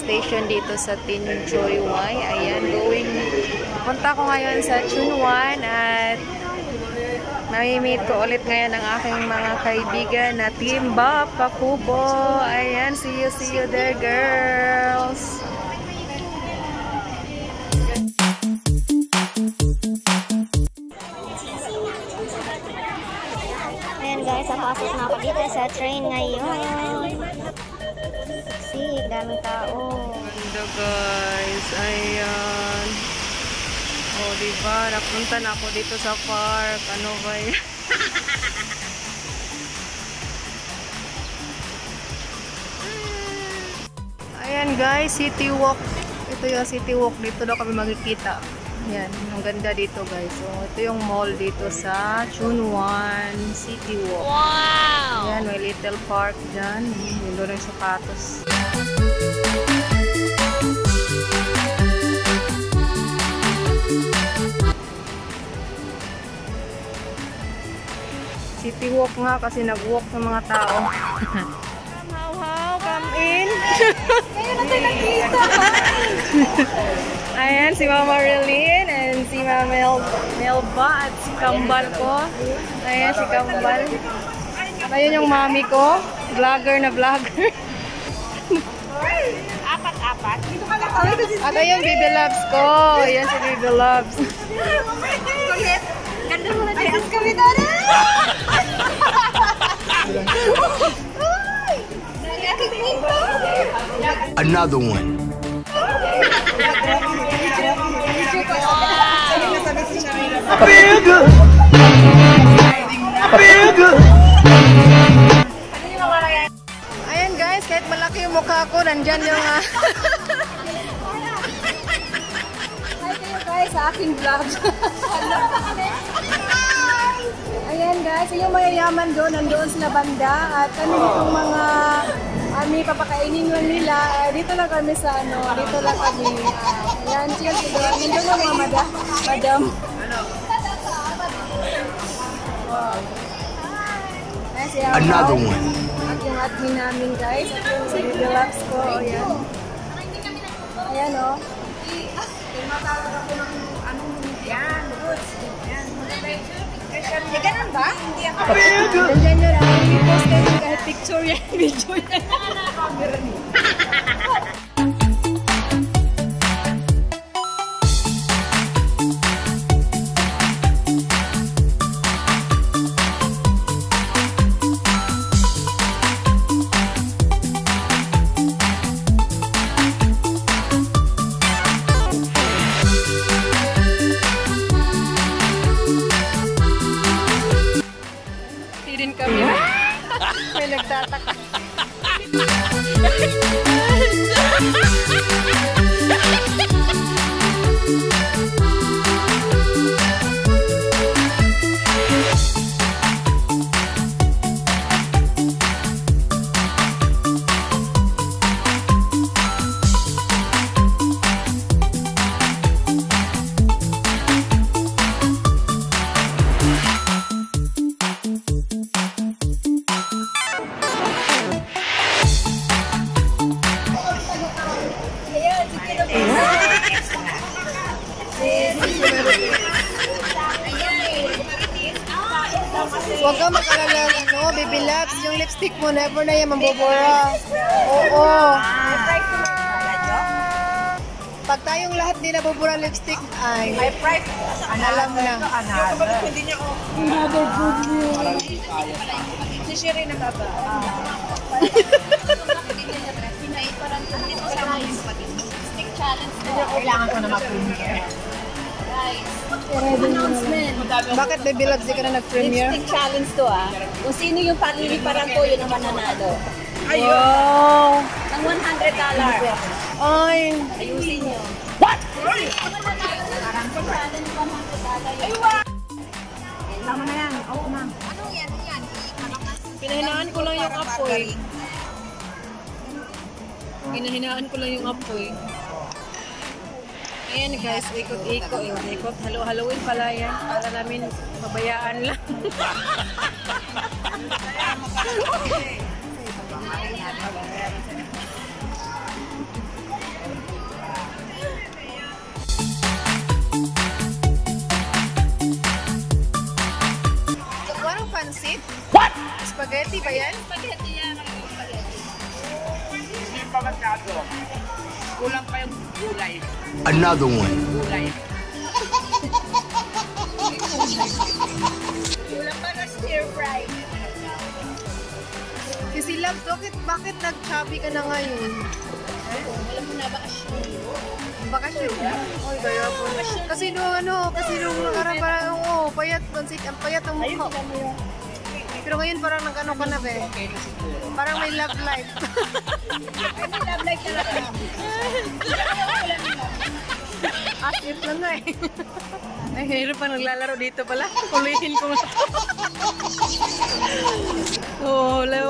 station dito sa Tinjoywai. Ayan, punta ko ngayon sa Chunwan at mamimit ko ulit ngayon ang aking mga kaibigan na Team Bap Pakubo. Ayan, see you there, girls. Ayan guys, papasok na ako dito sa train ngayon. Daming tao. Ganda guys, ayan. O, diba? Napunta na ako dito sa park. Ano ba yan? Ayan guys, City Walk. Ito yung City Walk. Dito daw kami makikita. Ayan, ang ganda dito guys. So, ito yung mall dito sa Chunwan City Walk. Wow! Ayan, may little park dyan. Yung doon yung sapatos. City walk nga kasi nag-walk ng mga tao. How, come in. Ngayon natin nakita. Ayan, si Mama Relyn and si Mama Melba at si Kambal ko. Ayan, si Kambal. Ayun yung mami ko. Vlogger na vlogger. Apat-apat. At ayun, Baby Loves ko. Ayan si Baby Loves. Ganda mo na dito. Kami doon. Another one. Bigger. Bigger. Ayan guys, kahit malaki yung mukha ko, nandyan yung Hi kayo guys sa aking vlog. Ayan guys, yung mayayaman doon, nandoon sila banda at kami itong mga papakainin lang nila. Dito lang kami sa dito lang kami. Ayan, cheers to doon. Nandun yung mga madam. Ayan siya. Another one. At yung admin namin guys. At yung sa relax ko. Ayan. Ayan o. Tumatawag ako ng yan. Goods. Yan. Ganun ba? Hindi ako. Nandiyan yun. I-post kayo kahit picture yan. Video yan. kami. May nagtataka. Huwag ka mag-alala, Baby Loves, yung lipstick mo, never na yan mambubura. Oo. Pag tayong lahat di nabubura lipstick, ay, may price. alam na. Hindi niya ako. Another good news. Si Sherry na baba. Kailangan ko na mag-premiere. Bakit Baby Loves di ka na nag-premiere? Lipstick challenge to Kung sino yung paliliparan ko, yun ang mananalo. Wow! Ng $100. Ay! Ayusin nyo. Tama na yan. Oo, ma'am. Pinahinaan ko lang yung apoy. Pinahinaan ko lang yung apoy. Ayan guys, ikot-ikot. Ikot. Halo-haloin pala yan. Para namin pabayaan lang. Spaghetti ba yan? Spaghetti yan. Spaghetti. Hindi pa masyado. Kulang pa yung gulay. Another one. Gulay. Kulang pa na stir fry. Si Labs, bakit nag-chubby ka na ngayon? Wala mo na bakasyon. Bakasyon na? Ay, kaya po. Kasi nung nakaraan parang, payat, ang payat ang mukha. Pero ngayon parang nag-ano ka na, be? Parang may love life. Ay, may love life talaga. As if lang nga eh. Ay, hirap pa naglalaro dito pala. Hulihin ko nga to.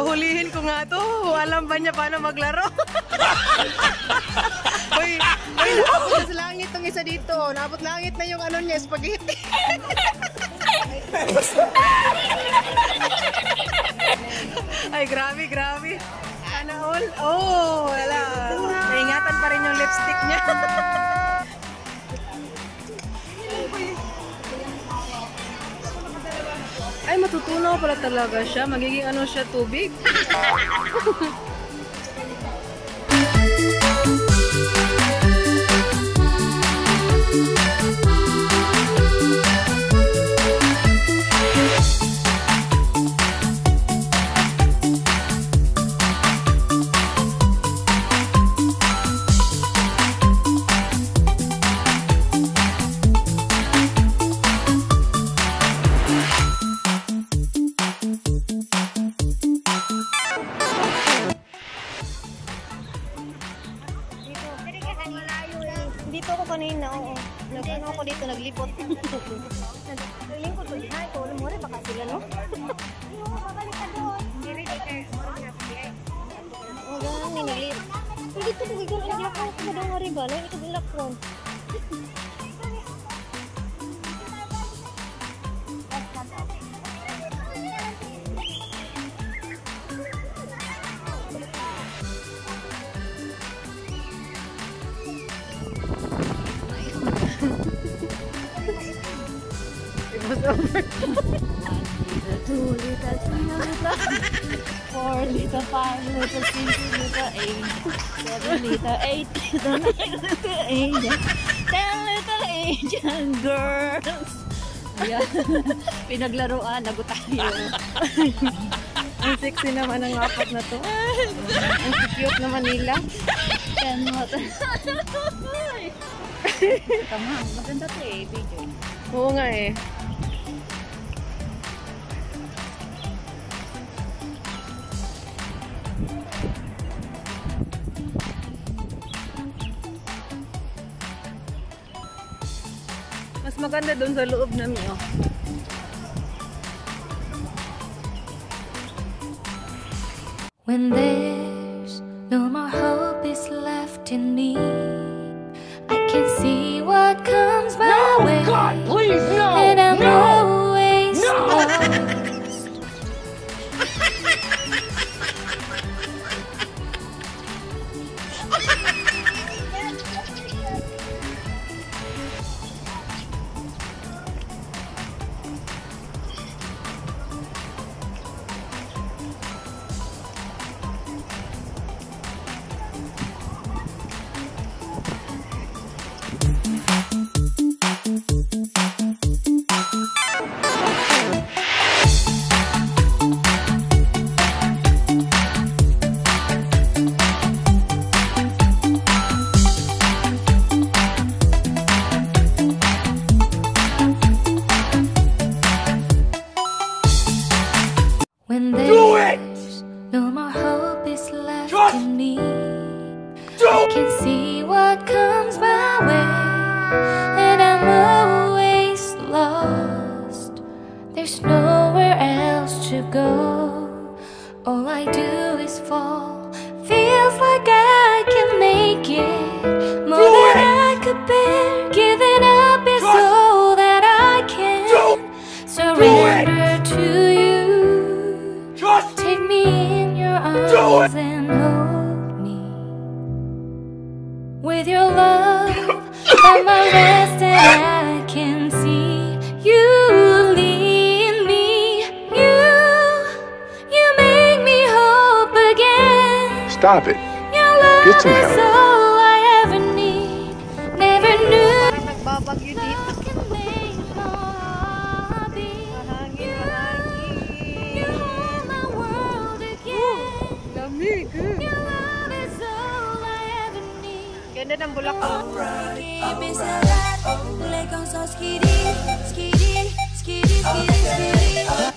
Hulihin ko nga to. Alam ba niya paano maglaro? Uy, naabot na sa langit tong isa dito. Naabot langit na yung ano niya, spaghetti. Ay, grabe. Sana all. Oh, wala. Naingatan pa rin yung lipstick niya. Ay, matutunaw pala talaga siya. Magiging ano siya, tubig. Dito ako kanina, oo. Nag-ano ako dito, naglipot. Naglipot ko, ay, tulong mo rin, baka sila, no? Babalik ka doon. Hindi rin, oo, ganun, naglipot. Pero dito, naglakaw ko doon nga rin ba? Ito naglakaw. Two little, 3 little, 4 little, 5 little, 6 little, 8, 7 little, 8 little, 9 little, angel, 10 little angel girls. Ayan, pinaglaruan, lago tayo. Ang sexy naman ang apat na to. Ang cute naman nila. 10 little. Tama, maganda to eh, video. Oo nga eh. Mas maganda doon sa loob namin, oh. When there's no more hope is left in me, I can see what comes my way. God, please, no! And I'm No! always No! lost. When there's no more hope is left in me, I can see what comes my way, and I'm always lost. There's nowhere else to go. All I do is fall. Feels like I can make it more than I could bear. Giving up is all that I can. Surrender to you. Take me in your arms and hold me. With your love, I'm a rest and I can see you lead me. You Stop it. Your love Get some is help. all I ever need. Never knew Parang nagbabagyo dito. love can make my heart beat. Mahangin, mahangin. You hold my world again. Lamig. Your love is all I ever need. Ganda ng bulaklak. Skitty, skitty, skitty, skitty, skitty.